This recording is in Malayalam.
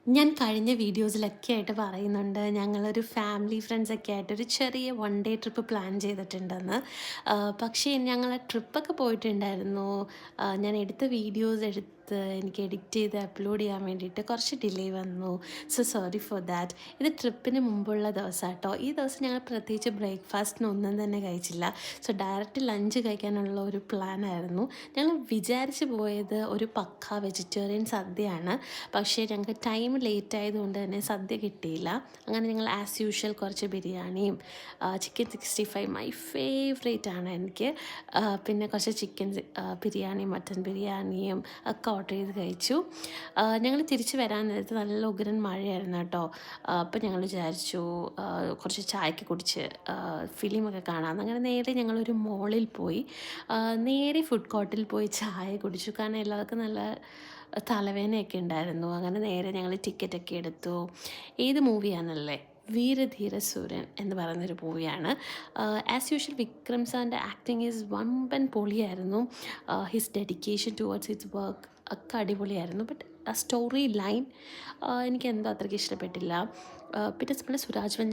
ഞാൻ കഴിഞ്ഞ വീഡിയോസിലൊക്കെ ആയിട്ട് പറയുന്നുണ്ട് ഞങ്ങളൊരു ഫാമിലി ഫ്രണ്ട്സൊക്കെ ആയിട്ട് ഒരു ചെറിയ വൺ ഡേ ട്രിപ്പ് പ്ലാൻ ചെയ്തിട്ടുണ്ടെന്ന്. പക്ഷേ ഞങ്ങൾ ട്രിപ്പൊക്കെ പോയിട്ടുണ്ടായിരുന്നു. ഞാൻ എടുത്ത വീഡിയോസ് എടുത്ത് എനിക്ക് എഡിറ്റ് ചെയ്ത് അപ്ലോഡ് ചെയ്യാൻ വേണ്ടിയിട്ട് കുറച്ച് ഡിലേ വന്നു. So sorry for that. ഇത് ട്രിപ്പിന് മുമ്പുള്ള ദിവസം കേട്ടോ. ഈ ദിവസം ഞങ്ങൾ പ്രത്യേകിച്ച് ബ്രേക്ക്ഫാസ്റ്റിനൊന്നും തന്നെ കഴിച്ചില്ല. സോ ഡയറക്റ്റ് ലഞ്ച് കഴിക്കാനുള്ള ഒരു പ്ലാനായിരുന്നു. ഞങ്ങൾ വിചാരിച്ച് പോയത് ഒരു പക്ക വെജിറ്റേറിയൻ സദ്യയാണ്. പക്ഷേ ഞങ്ങൾക്ക് ടൈം ലേറ്റ് ആയതുകൊണ്ട് തന്നെ സദ്യ കിട്ടിയില്ല. അങ്ങനെ ഞങ്ങൾ ആസ് യൂഷ്വൽ കുറച്ച് ബിരിയാണിയും ചിക്കൻ 65 മൈ ഫേവറേറ്റ് ആണ് എനിക്ക്. പിന്നെ കുറച്ച് ചിക്കൻ ബിരിയാണി, മട്ടൻ ബിരിയാണിയും ഒക്കെ ഓർഡർ ചെയ്ത് കഴിച്ചു. ഞങ്ങൾ തിരിച്ച് വരാൻ നേരത്ത് നല്ല ഉഗ്രൻ മഴയായിരുന്നു കേട്ടോ. അപ്പോൾ ഞങ്ങൾ വിചാരിച്ചു കുറച്ച് ചായയൊക്കെ കുടിച്ച് ഫിലിമൊക്കെ കാണാമെന്ന്. അങ്ങനെ നേരെ ഞങ്ങളൊരു മോളിൽ പോയി. നേരെ ഫുഡ് കോർട്ടിൽ പോയി ചായ കുടിച്ചു. കാരണം എല്ലാവർക്കും നല്ല തലവേദനയൊക്കെ ഉണ്ടായിരുന്നു. അങ്ങനെ നേരെ ഞങ്ങൾ ടിക്കറ്റൊക്കെ എടുത്തു. ഏത് മൂവിയാണല്ലേ, വീരധീര സൂരൻ എന്ന് പറയുന്നൊരു മൂവിയാണ്. ആസ് യൂഷ്വൽ വിക്രം സാറിൻ്റെ ആക്ടിങ് ഈസ് വമ്പൻ പൊളിയായിരുന്നു. His dedication towards his work ഒക്കെ അടിപൊളിയായിരുന്നു. ബട്ട് ആ സ്റ്റോറി ലൈൻ എനിക്ക് എന്തോ അത്രയ്ക്ക് ഇഷ്ടപ്പെട്ടില്ല. പിന്നെ നമ്മുടെ സുരാജ്